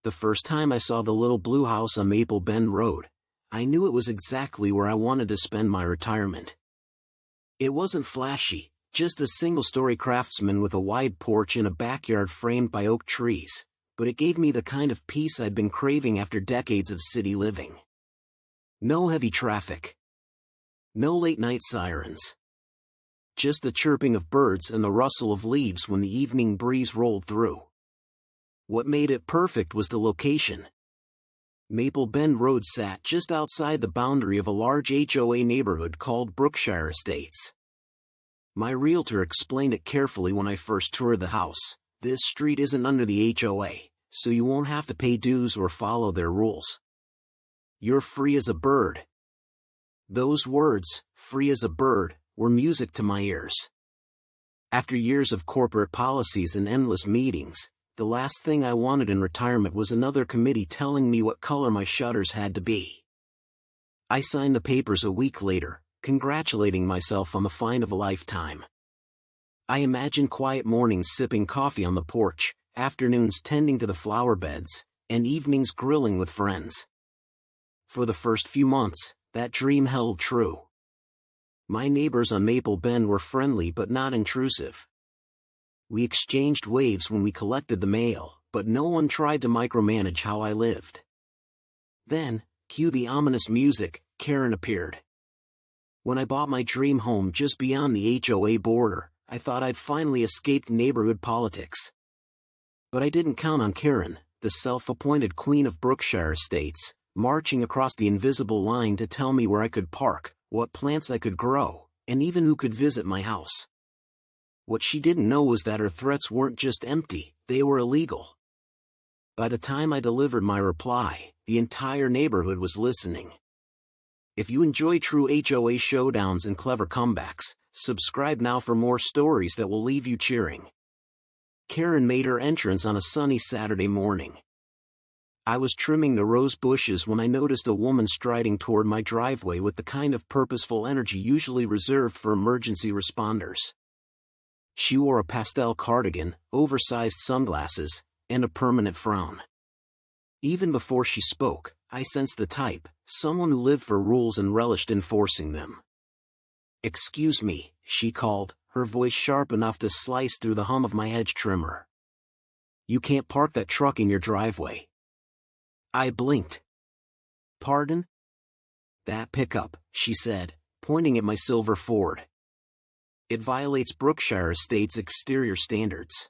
The first time I saw the little blue house on Maple Bend Road, I knew it was exactly where I wanted to spend my retirement. It wasn't flashy, just a single-story craftsman with a wide porch and a backyard framed by oak trees, but it gave me the kind of peace I'd been craving after decades of city living. No heavy traffic. No late-night sirens. Just the chirping of birds and the rustle of leaves when the evening breeze rolled through. What made it perfect was the location. Maple Bend Road sat just outside the boundary of a large HOA neighborhood called Brookshire Estates. My realtor explained it carefully when I first toured the house. This street isn't under the HOA, so you won't have to pay dues or follow their rules. You're free as a bird. Those words, free as a bird, were music to my ears. After years of corporate policies and endless meetings, the last thing I wanted in retirement was another committee telling me what color my shutters had to be. I signed the papers a week later, congratulating myself on the find of a lifetime. I imagined quiet mornings sipping coffee on the porch, afternoons tending to the flower beds, and evenings grilling with friends. For the first few months, that dream held true. My neighbors on Maple Bend were friendly but not intrusive. We exchanged waves when we collected the mail, but no one tried to micromanage how I lived. Then, cue the ominous music, Karen appeared. When I bought my dream home just beyond the HOA border, I thought I'd finally escaped neighborhood politics. But I didn't count on Karen, the self-appointed queen of Brookshire Estates, marching across the invisible line to tell me where I could park, what plants I could grow, and even who could visit my house. What she didn't know was that her threats weren't just empty, they were illegal. By the time I delivered my reply, the entire neighborhood was listening. If you enjoy true HOA showdowns and clever comebacks, subscribe now for more stories that will leave you cheering. Karen made her entrance on a sunny Saturday morning. I was trimming the rose bushes when I noticed a woman striding toward my driveway with the kind of purposeful energy usually reserved for emergency responders. She wore a pastel cardigan, oversized sunglasses, and a permanent frown. Even before she spoke, I sensed the type, someone who lived for rules and relished enforcing them. "Excuse me," she called, her voice sharp enough to slice through the hum of my hedge trimmer. "You can't park that truck in your driveway." I blinked. "Pardon?" "That pickup," she said, pointing at my silver Ford. "It violates Brookshire Estates' exterior standards.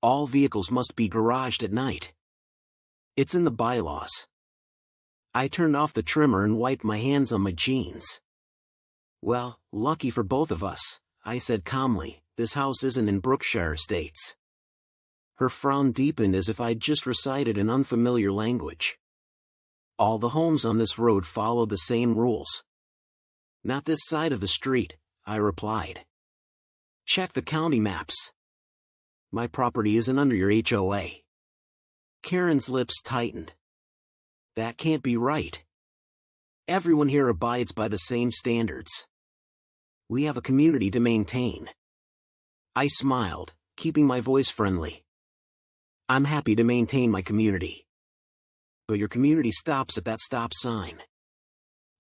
All vehicles must be garaged at night. It's in the bylaws." I turned off the trimmer and wiped my hands on my jeans. "Well, lucky for both of us," I said calmly, "this house isn't in Brookshire Estates." Her frown deepened as if I'd just recited an unfamiliar language. "All the homes on this road follow the same rules." "Not this side of the street," I replied. "Check the county maps. My property isn't under your HOA." Karen's lips tightened. "That can't be right. Everyone here abides by the same standards. We have a community to maintain." I smiled, keeping my voice friendly. "I'm happy to maintain my community. But your community stops at that stop sign."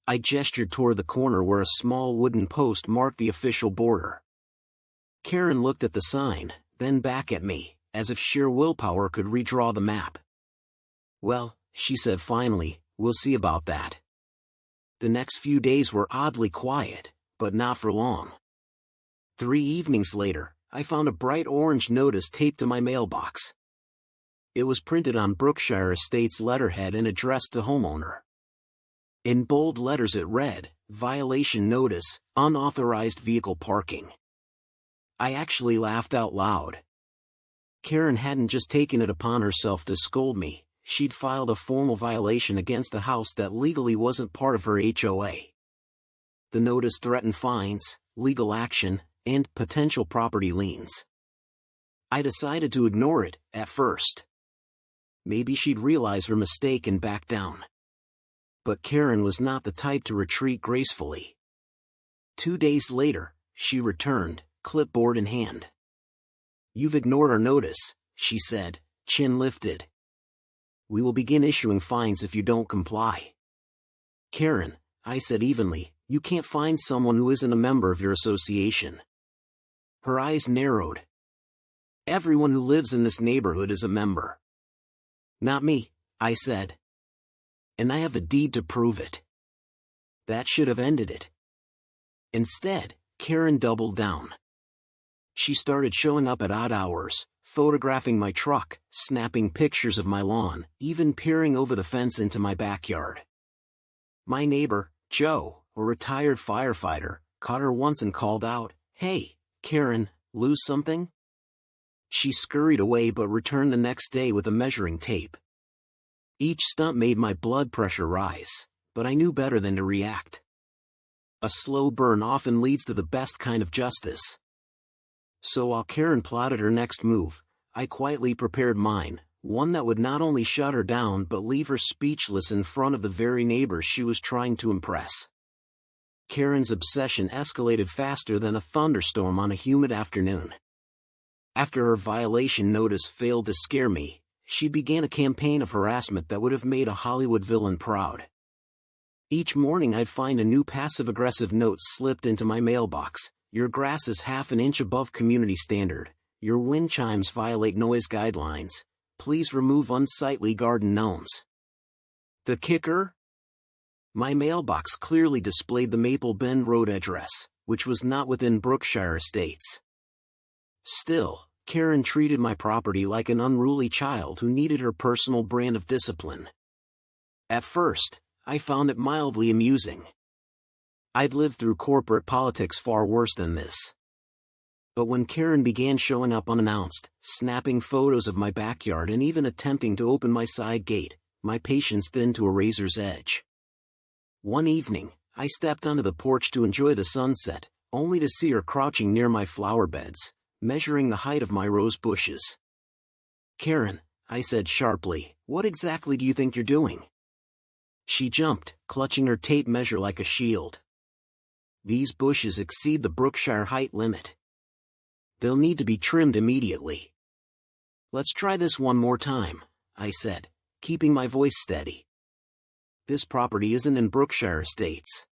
I gestured toward the corner where a small wooden post marked the official border. Karen looked at the sign, then back at me, as if sheer willpower could redraw the map. "Well," she said finally, "we'll see about that." The next few days were oddly quiet, but not for long. 3 evenings later, I found a bright orange notice taped to my mailbox. It was printed on Brookshire Estates letterhead and addressed to homeowner. In bold letters it read, "Violation notice, unauthorized vehicle parking." I actually laughed out loud. Karen hadn't just taken it upon herself to scold me, she'd filed a formal violation against a house that legally wasn't part of her HOA. The notice threatened fines, legal action, and potential property liens. I decided to ignore it, at first. Maybe she'd realize her mistake and back down. But Karen was not the type to retreat gracefully. 2 days later, she returned, clipboard in hand. "You've ignored our notice," she said, chin lifted. We will begin issuing fines if you don't comply. Karen, I said evenly, you can't find someone who isn't a member of your association. Her eyes narrowed. Everyone who lives in this neighborhood is a member. Not me, I said. And I have the deed to prove it. That should have ended it. Instead, Karen doubled down. She started showing up at odd hours, photographing my truck, snapping pictures of my lawn, even peering over the fence into my backyard. My neighbor, Joe, a retired firefighter, caught her once and called out, "Hey, Karen, lose something?" She scurried away but returned the next day with a measuring tape. Each stunt made my blood pressure rise, but I knew better than to react. A slow burn often leads to the best kind of justice. So while Karen plotted her next move, I quietly prepared mine, one that would not only shut her down but leave her speechless in front of the very neighbors she was trying to impress. Karen's obsession escalated faster than a thunderstorm on a humid afternoon. After her violation notice failed to scare me, she began a campaign of harassment that would have made a Hollywood villain proud. Each morning I'd find a new passive-aggressive note slipped into my mailbox. Your grass is half an inch above community standard. Your wind chimes violate noise guidelines. Please remove unsightly garden gnomes. The kicker? My mailbox clearly displayed the Maple Bend Road address, which was not within Brookshire Estates. Still, Karen treated my property like an unruly child who needed her personal brand of discipline. At first, I found it mildly amusing. I'd lived through corporate politics far worse than this. But when Karen began showing up unannounced, snapping photos of my backyard and even attempting to open my side gate, my patience thinned to a razor's edge. One evening, I stepped onto the porch to enjoy the sunset, only to see her crouching near my flower beds, measuring the height of my rose bushes. "Karen," I said sharply, "what exactly do you think you're doing?" She jumped, clutching her tape measure like a shield. "These bushes exceed the Brookshire height limit. They'll need to be trimmed immediately." "Let's try this one more time," I said, keeping my voice steady. "This property isn't in Brookshire Estates.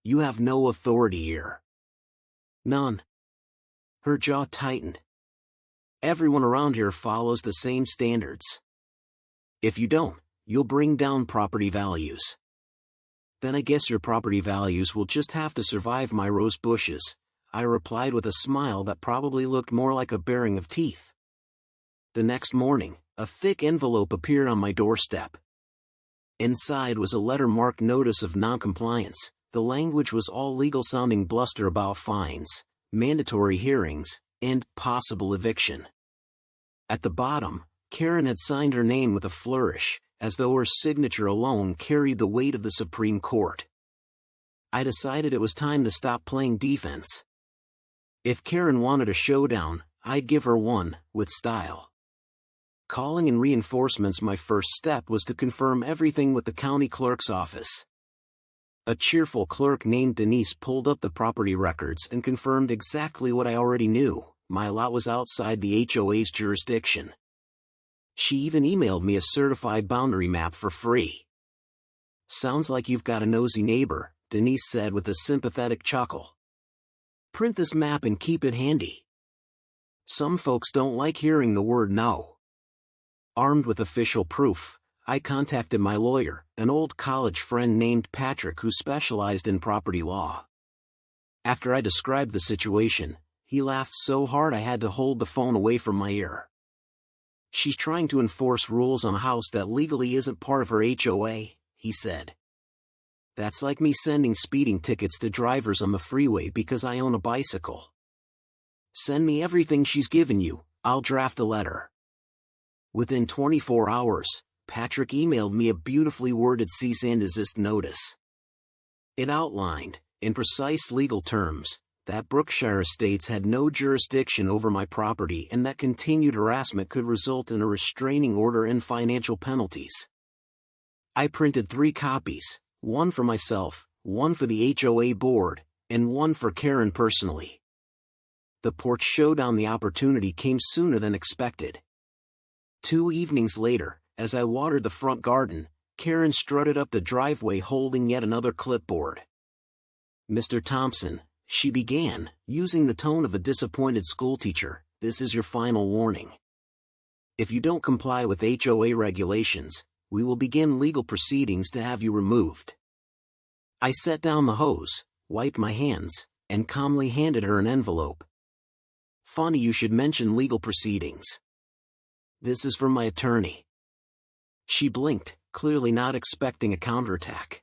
You have no authority here." "None." Her jaw tightened. "Everyone around here follows the same standards. If you don't, you'll bring down property values." "Then I guess your property values will just have to survive my rose bushes," I replied with a smile that probably looked more like a baring of teeth. The next morning, a thick envelope appeared on my doorstep. Inside was a letter marked Notice of Noncompliance. The language was all legal-sounding bluster about fines, mandatory hearings, and possible eviction. At the bottom, Karen had signed her name with a flourish, as though her signature alone carried the weight of the Supreme Court. I decided it was time to stop playing defense. If Karen wanted a showdown, I'd give her one, with style. Calling in reinforcements, my first step was to confirm everything with the county clerk's office. A cheerful clerk named Denise pulled up the property records and confirmed exactly what I already knew: my lot was outside the HOA's jurisdiction. She even emailed me a certified boundary map for free. "Sounds like you've got a nosy neighbor," Denise said with a sympathetic chuckle. "Print this map and keep it handy. Some folks don't like hearing the word no." Armed with official proof, I contacted my lawyer, an old college friend named Patrick who specialized in property law. After I described the situation, he laughed so hard I had to hold the phone away from my ear. "She's trying to enforce rules on a house that legally isn't part of her HOA," he said. "That's like me sending speeding tickets to drivers on the freeway because I own a bicycle. Send me everything she's given you, I'll draft a letter." Within 24 hours, Patrick emailed me a beautifully worded cease and desist notice. It outlined, in precise legal terms, that Brookshire Estates had no jurisdiction over my property and that continued harassment could result in a restraining order and financial penalties. I printed 3 copies, one for myself, one for the HOA board, and one for Karen personally. The porch showdown, the opportunity came sooner than expected. 2 evenings later, as I watered the front garden, Karen strutted up the driveway holding yet another clipboard. "Mr. Thompson," she began, using the tone of a disappointed schoolteacher, "this is your final warning. If you don't comply with HOA regulations, we will begin legal proceedings to have you removed." I set down the hose, wiped my hands, and calmly handed her an envelope. "Funny you should mention legal proceedings. This is from my attorney." She blinked, clearly not expecting a counterattack.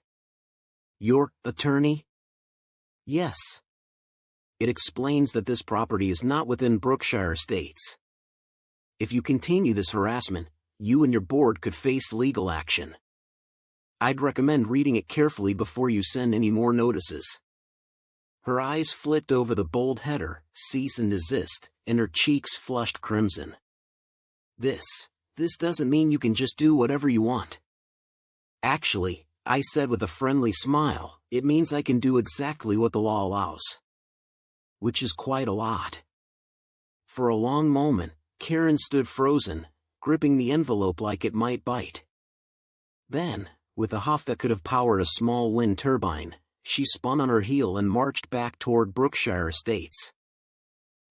"Your attorney?" "Yes. It explains that this property is not within Brookshire Estates. If you continue this harassment, you and your board could face legal action. I'd recommend reading it carefully before you send any more notices." Her eyes flicked over the bold header, "Cease and desist," and her cheeks flushed crimson. This doesn't mean you can just do whatever you want." "Actually," I said with a friendly smile, "it means I can do exactly what the law allows." Which is quite a lot. For a long moment, Karen stood frozen, gripping the envelope like it might bite. Then, with a huff that could have powered a small wind turbine, she spun on her heel and marched back toward Brookshire Estates.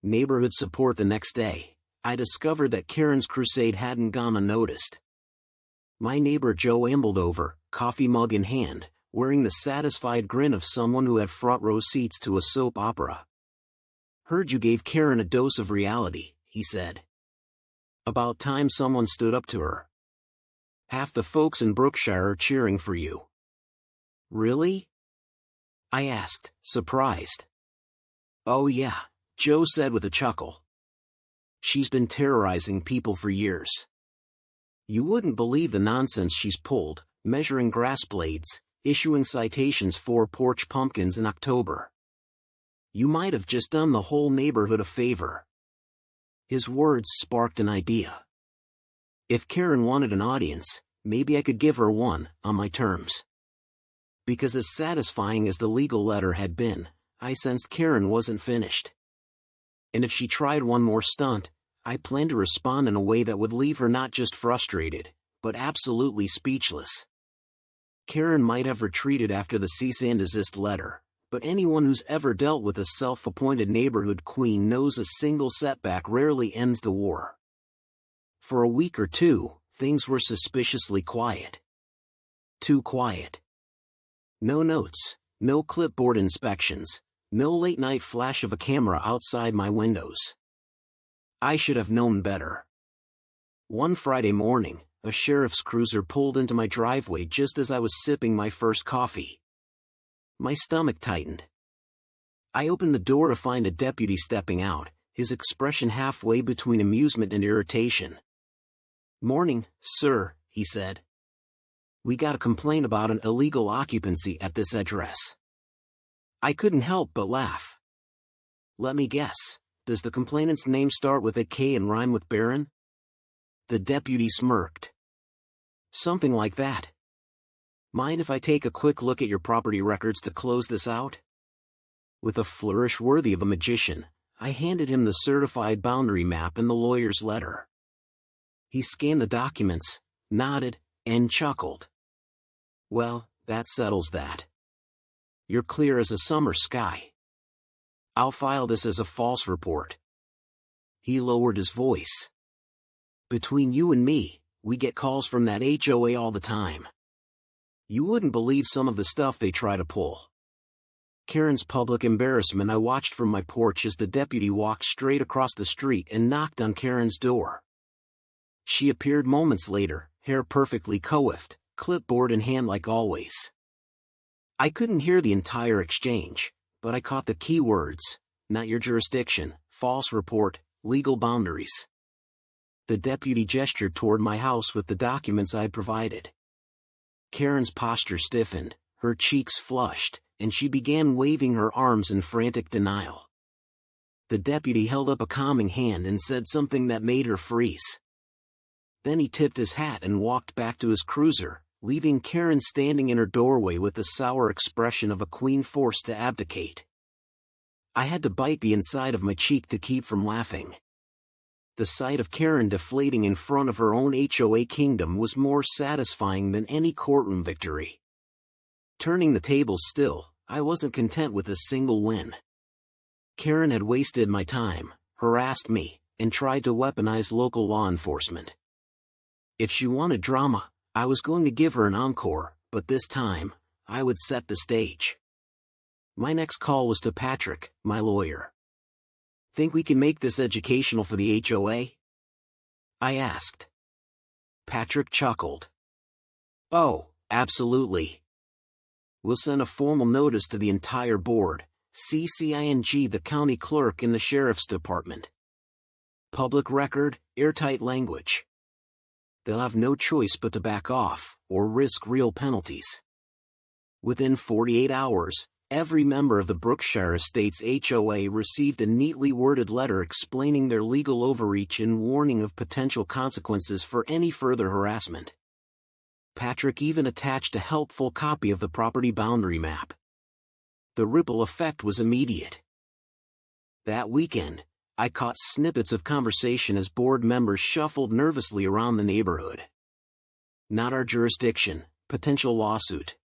Neighborhood support. The next day, I discovered that Karen's crusade hadn't gone unnoticed. My neighbor Joe ambled over, coffee mug in hand, wearing the satisfied grin of someone who had front row seats to a soap opera. "Heard you gave Karen a dose of reality," he said. "About time someone stood up to her. Half the folks in Brookshire are cheering for you." "Really?" I asked, surprised. "Oh yeah," Joe said with a chuckle. "She's been terrorizing people for years. You wouldn't believe the nonsense she's pulled, measuring grass blades, issuing citations for porch pumpkins in October. You might have just done the whole neighborhood a favor." His words sparked an idea. If Karen wanted an audience, maybe I could give her one, on my terms. Because as satisfying as the legal letter had been, I sensed Karen wasn't finished. And if she tried one more stunt, I planned to respond in a way that would leave her not just frustrated, but absolutely speechless. Karen might have retreated after the cease and desist letter, but anyone who's ever dealt with a self-appointed neighborhood queen knows a single setback rarely ends the war. For a week or two, things were suspiciously quiet. Too quiet. No notes, no clipboard inspections, no late-night flash of a camera outside my windows. I should have known better. One Friday morning, a sheriff's cruiser pulled into my driveway just as I was sipping my first coffee. My stomach tightened. I opened the door to find a deputy stepping out, his expression halfway between amusement and irritation. "Morning, sir," he said. "We got a complaint about an illegal occupancy at this address." I couldn't help but laugh. "Let me guess, does the complainant's name start with a K and rhyme with Baron?" The deputy smirked. "Something like that. Mind if I take a quick look at your property records to close this out?" With a flourish worthy of a magician, I handed him the certified boundary map and the lawyer's letter. He scanned the documents, nodded, and chuckled. "Well, that settles that. You're clear as a summer sky. I'll file this as a false report." He lowered his voice. "Between you and me, we get calls from that HOA all the time. You wouldn't believe some of the stuff they try to pull." Karen's public embarrassment I watched from my porch as the deputy walked straight across the street and knocked on Karen's door. She appeared moments later, hair perfectly coiffed, clipboard in hand like always. I couldn't hear the entire exchange, but I caught the key words: not your jurisdiction, false report, legal boundaries. The deputy gestured toward my house with the documents I had provided. Karen's posture stiffened, her cheeks flushed, and she began waving her arms in frantic denial. The deputy held up a calming hand and said something that made her freeze. Then he tipped his hat and walked back to his cruiser, leaving Karen standing in her doorway with the sour expression of a queen forced to abdicate. I had to bite the inside of my cheek to keep from laughing. The sight of Karen deflating in front of her own HOA kingdom was more satisfying than any courtroom victory. Turning the tables still, I wasn't content with a single win. Karen had wasted my time, harassed me, and tried to weaponize local law enforcement. If she wanted drama, I was going to give her an encore, but this time, I would set the stage. My next call was to Patrick, my lawyer. "Think we can make this educational for the HOA?" I asked. Patrick chuckled. "Oh, absolutely. We'll send a formal notice to the entire board, CCING the county clerk and the sheriff's department. Public record, airtight language. They'll have no choice but to back off, or risk real penalties." Within 48 hours, every member of the Brookshire Estates HOA received a neatly worded letter explaining their legal overreach and warning of potential consequences for any further harassment. Patrick even attached a helpful copy of the property boundary map. The ripple effect was immediate. That weekend, I caught snippets of conversation as board members shuffled nervously around the neighborhood. "Not our jurisdiction, potential lawsuit.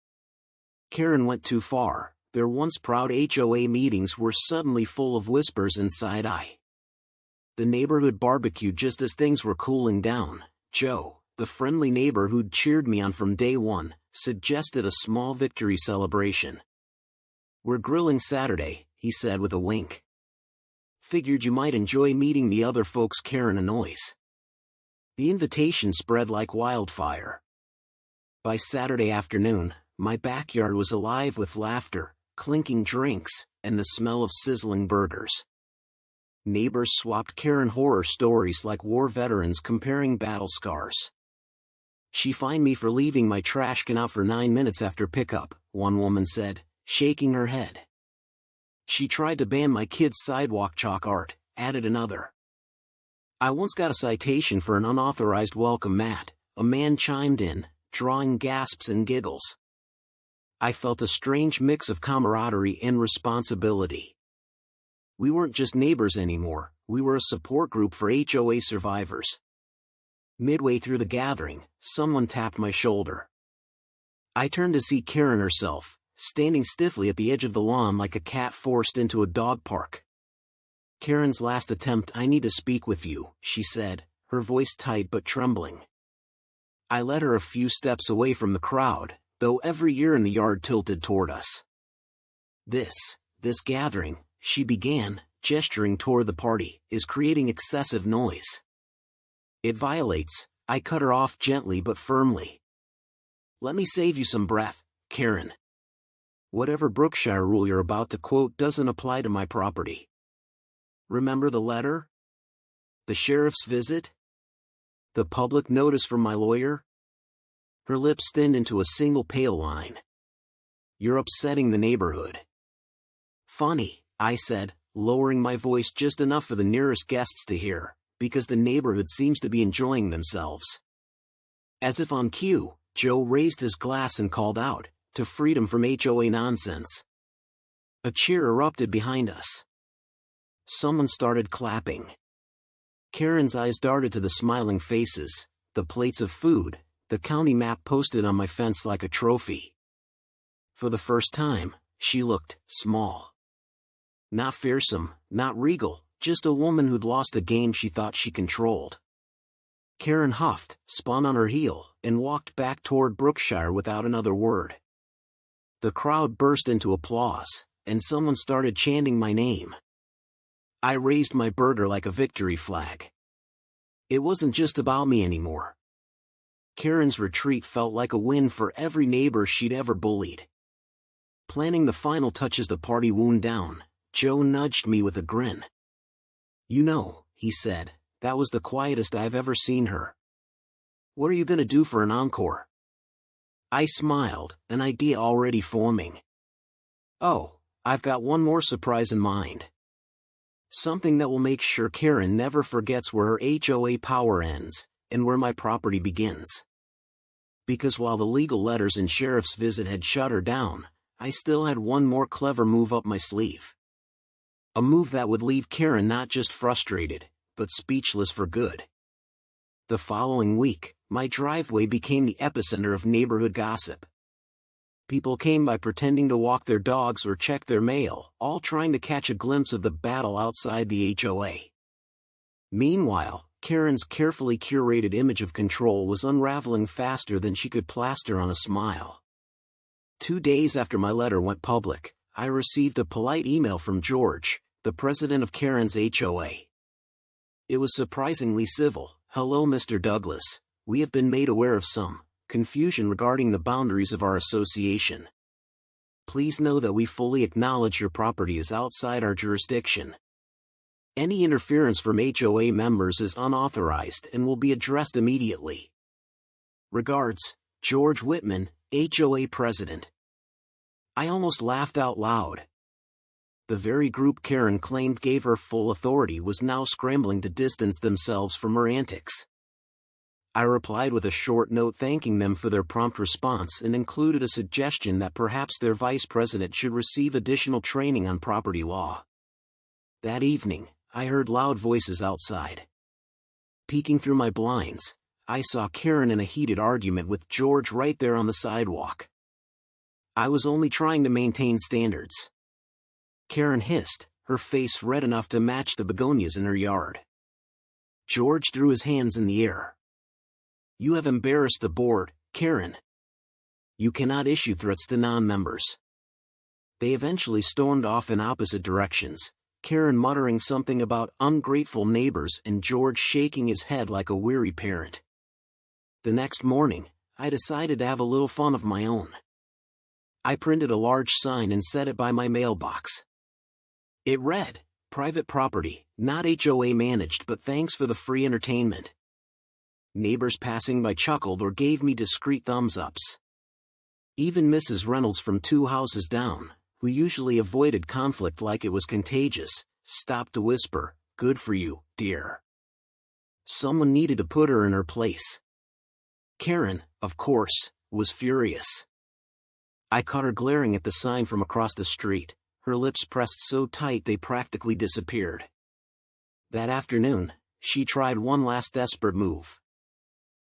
Karen went too far." Their once proud HOA meetings were suddenly full of whispers and side-eye. The neighborhood barbecued just as things were cooling down. Joe, the friendly neighbor who'd cheered me on from day one, suggested a small victory celebration. "We're grilling Saturday," he said with a wink. "Figured you might enjoy meeting the other folks Karen annoys." The invitation spread like wildfire. By Saturday afternoon, my backyard was alive with laughter, clinking drinks, and the smell of sizzling burgers. Neighbors swapped Karen horror stories like war veterans comparing battle scars. "She fined me for leaving my trash can out for 9 minutes after pickup," one woman said, shaking her head. "She tried to ban my kids' sidewalk chalk art," added another. "I once got a citation for an unauthorized welcome mat," a man chimed in, drawing gasps and giggles. I felt a strange mix of camaraderie and responsibility. We weren't just neighbors anymore, we were a support group for HOA survivors. Midway through the gathering, someone tapped my shoulder. I turned to see Karen herself, standing stiffly at the edge of the lawn like a cat forced into a dog park. "Karen's last attempt. I need to speak with you," she said, her voice tight but trembling. I led her a few steps away from the crowd, though every ear in the yard tilted toward us. This gathering," she began, gesturing toward the party, "is creating excessive noise. It violates," I cut her off gently but firmly. "Let me save you some breath, Karen. Whatever Brookshire rule you're about to quote doesn't apply to my property. Remember the letter? The sheriff's visit? The public notice from my lawyer?" Her lips thinned into a single pale line. "You're upsetting the neighborhood." "Funny," I said, lowering my voice just enough for the nearest guests to hear, "because the neighborhood seems to be enjoying themselves." As if on cue, Joe raised his glass and called out, "To freedom from HOA nonsense." A cheer erupted behind us. Someone started clapping. Karen's eyes darted to the smiling faces, the plates of food, the county map posted on my fence like a trophy. For the first time, she looked small. Not fearsome, not regal, just a woman who'd lost a game she thought she controlled. Karen huffed, spun on her heel, and walked back toward Brookshire without another word. The crowd burst into applause, and someone started chanting my name. I raised my burger like a victory flag. It wasn't just about me anymore. Karen's retreat felt like a win for every neighbor she'd ever bullied. Planning the final touches the party wound down, Joe nudged me with a grin. "You know," he said, "that was the quietest I've ever seen her. What are you gonna do for an encore?" I smiled, an idea already forming. "Oh, I've got one more surprise in mind. Something that will make sure Karen never forgets where her HOA power ends, and where my property begins." Because while the legal letters and sheriff's visit had shut her down, I still had one more clever move up my sleeve. A move that would leave Karen not just frustrated, but speechless for good. The following week, my driveway became the epicenter of neighborhood gossip. People came by pretending to walk their dogs or check their mail, all trying to catch a glimpse of the battle outside the HOA. Meanwhile, Karen's carefully curated image of control was unraveling faster than she could plaster on a smile. 2 days after my letter went public, I received a polite email from George, the president of Karen's HOA. It was surprisingly civil. "Hello, Mr. Douglas. We have been made aware of some confusion regarding the boundaries of our association. Please know that we fully acknowledge your property is outside our jurisdiction. Any interference from HOA members is unauthorized and will be addressed immediately. Regards, George Whitman, HOA President." I almost laughed out loud. The very group Karen claimed gave her full authority was now scrambling to distance themselves from her antics. I replied with a short note thanking them for their prompt response and included a suggestion that perhaps their vice president should receive additional training on property law. That evening, I heard loud voices outside. Peeking through my blinds, I saw Karen in a heated argument with George right there on the sidewalk. I was only trying to maintain standards. Karen hissed, her face red enough to match the begonias in her yard. George threw his hands in the air. "You have embarrassed the board, Karen. You cannot issue threats to non-members." They eventually stormed off in opposite directions, Karen muttering something about ungrateful neighbors and George shaking his head like a weary parent. The next morning, I decided to have a little fun of my own. I printed a large sign and set it by my mailbox. It read, "Private property, not HOA managed, but thanks for the free entertainment." Neighbors passing by chuckled or gave me discreet thumbs-ups. Even Mrs. Reynolds from 2 houses down, who usually avoided conflict like it was contagious, stopped to whisper, "Good for you, dear." Someone needed to put her in her place. Karen, of course, was furious. I caught her glaring at the sign from across the street, her lips pressed so tight they practically disappeared. That afternoon, she tried one last desperate move.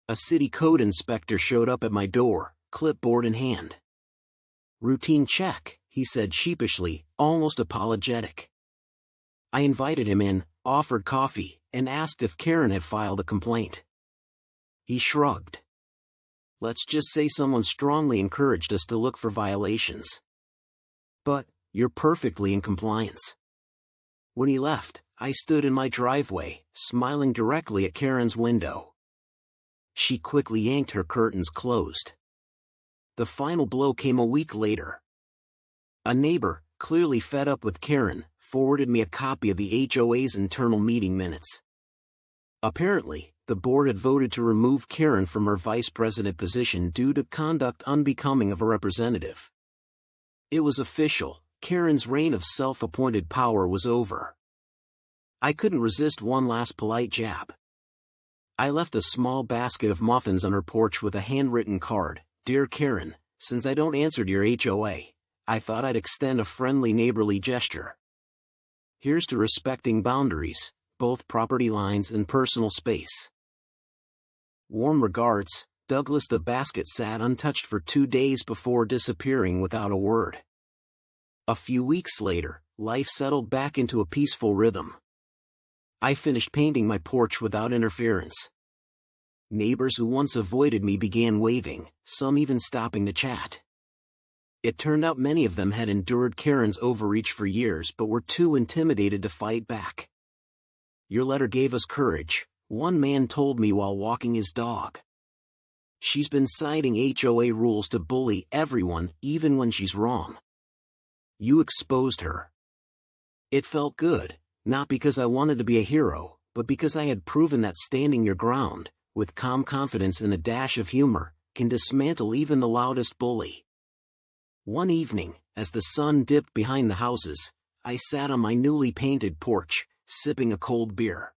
A city code inspector showed up at my door, clipboard in hand. "Routine check," he said sheepishly, almost apologetic. I invited him in, offered coffee, and asked if Karen had filed a complaint. He shrugged. "Let's just say someone strongly encouraged us to look for violations. But, you're perfectly in compliance." When he left, I stood in my driveway, smiling directly at Karen's window. She quickly yanked her curtains closed. The final blow came a week later. A neighbor, clearly fed up with Karen, forwarded me a copy of the HOA's internal meeting minutes. Apparently, the board had voted to remove Karen from her vice president position due to conduct unbecoming of a representative. It was official, Karen's reign of self-appointed power was over. I couldn't resist one last polite jab. I left a small basket of muffins on her porch with a handwritten card, "Dear Karen, since I don't answer to your HOA, I thought I'd extend a friendly neighborly gesture. Here's to respecting boundaries, both property lines and personal space. Warm regards, Douglas." The basket sat untouched for 2 days before disappearing without a word. A few weeks later, life settled back into a peaceful rhythm. I finished painting my porch without interference. Neighbors who once avoided me began waving, some even stopping to chat. It turned out many of them had endured Karen's overreach for years but were too intimidated to fight back. "Your letter gave us courage," one man told me while walking his dog. "She's been citing HOA rules to bully everyone, even when she's wrong. You exposed her." It felt good, not because I wanted to be a hero, but because I had proven that standing your ground, with calm confidence and a dash of humor, can dismantle even the loudest bully. One evening, as the sun dipped behind the houses, I sat on my newly painted porch, sipping a cold beer.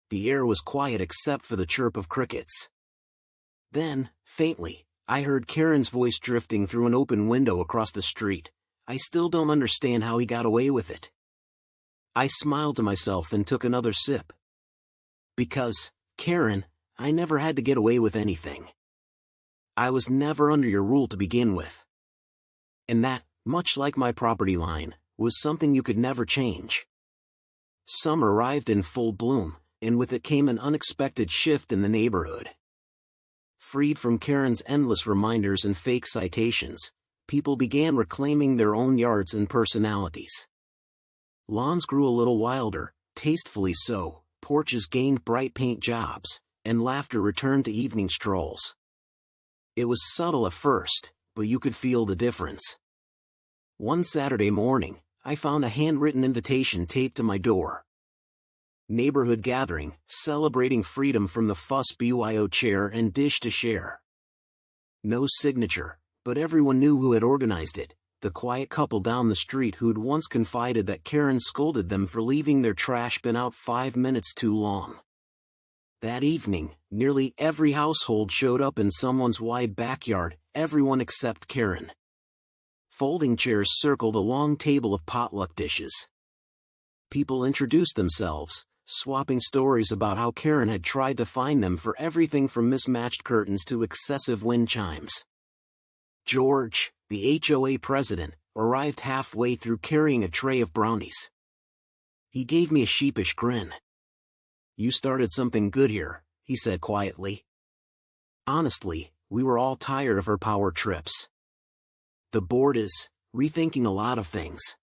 The air was quiet except for the chirp of crickets. Then, faintly, I heard Karen's voice drifting through an open window across the street. "I still don't understand how he got away with it." I smiled to myself and took another sip. Because, Karen, I never had to get away with anything. I was never under your rule to begin with. And that, much like my property line, was something you could never change. Summer arrived in full bloom, and with it came an unexpected shift in the neighborhood. Freed from Karen's endless reminders and fake citations, people began reclaiming their own yards and personalities. Lawns grew a little wilder, tastefully so, porches gained bright paint jobs, and laughter returned to evening strolls. It was subtle at first, but you could feel the difference. One Saturday morning, I found a handwritten invitation taped to my door. Neighborhood gathering, celebrating freedom from the fuss BYO chair and dish to share. No signature, but everyone knew who had organized it, the quiet couple down the street who'd once confided that Karen scolded them for leaving their trash bin out 5 minutes too long. That evening, nearly every household showed up in someone's wide backyard, everyone except Karen. Folding chairs circled a long table of potluck dishes. People introduced themselves, swapping stories about how Karen had tried to find them for everything from mismatched curtains to excessive wind chimes. George, the HOA president, arrived halfway through carrying a tray of brownies. He gave me a sheepish grin. "You started something good here," he said quietly. Honestly, we were all tired of her power trips. The board is rethinking a lot of things.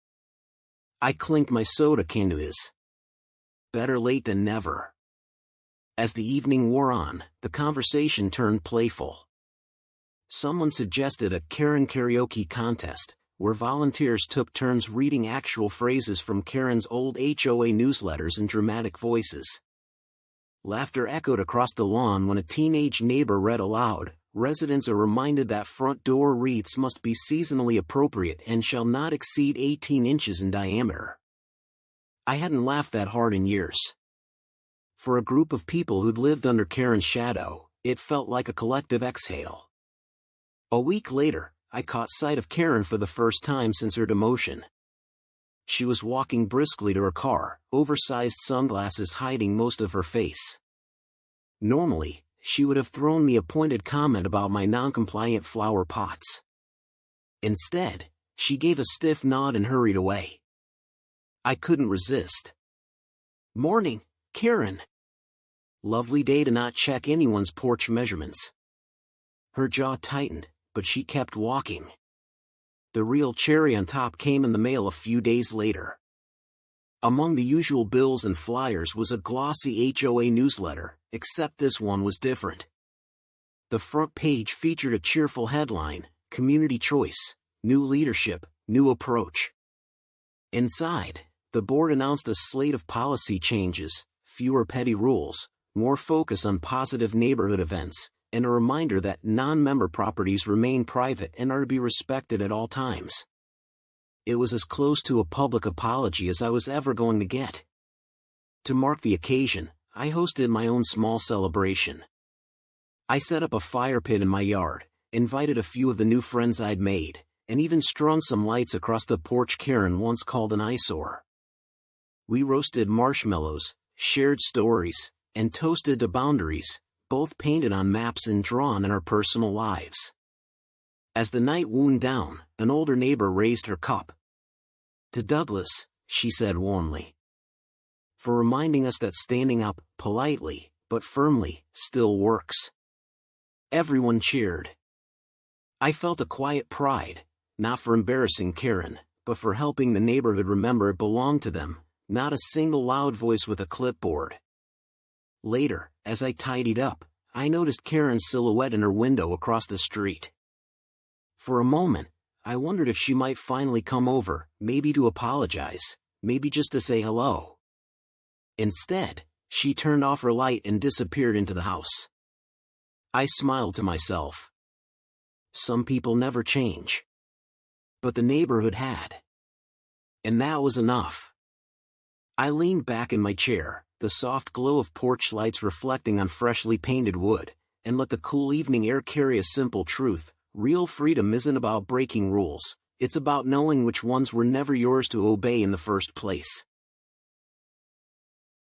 I clinked my soda can to his. Better late than never. As the evening wore on, the conversation turned playful. Someone suggested a Karen karaoke contest, where volunteers took turns reading actual phrases from Karen's old HOA newsletters in dramatic voices. Laughter echoed across the lawn when a teenage neighbor read aloud, "Residents are reminded that front door wreaths must be seasonally appropriate and shall not exceed 18 inches in diameter." I hadn't laughed that hard in years. For a group of people who'd lived under Karen's shadow, it felt like a collective exhale. A week later, I caught sight of Karen for the first time since her demotion. She was walking briskly to her car, oversized sunglasses hiding most of her face. Normally, she would have thrown me a pointed comment about my non-compliant flower pots. Instead, she gave a stiff nod and hurried away. I couldn't resist. "Morning, Karen. Lovely day to not check anyone's porch measurements." Her jaw tightened, but she kept walking. The real cherry on top came in the mail a few days later. Among the usual bills and flyers was a glossy HOA newsletter, except this one was different. The front page featured a cheerful headline, "Community Choice, New Leadership, New Approach." Inside, the board announced a slate of policy changes, fewer petty rules, more focus on positive neighborhood events, and a reminder that non-member properties remain private and are to be respected at all times. It was as close to a public apology as I was ever going to get. To mark the occasion, I hosted my own small celebration. I set up a fire pit in my yard, invited a few of the new friends I'd made, and even strung some lights across the porch Karen once called an eyesore. We roasted marshmallows, shared stories, and toasted to boundaries, both painted on maps and drawn in our personal lives. As the night wound down, an older neighbor raised her cup. "To Douglas," she said warmly. "For reminding us that standing up, politely, but firmly, still works." Everyone cheered. I felt a quiet pride, not for embarrassing Karen, but for helping the neighborhood remember it belonged to them, not a single loud voice with a clipboard. Later, as I tidied up, I noticed Karen's silhouette in her window across the street. For a moment, I wondered if she might finally come over, maybe to apologize, maybe just to say hello. Instead, she turned off her light and disappeared into the house. I smiled to myself. Some people never change. But the neighborhood had. And that was enough. I leaned back in my chair, the soft glow of porch lights reflecting on freshly painted wood, and let the cool evening air carry a simple truth. Real freedom isn't about breaking rules, it's about knowing which ones were never yours to obey in the first place.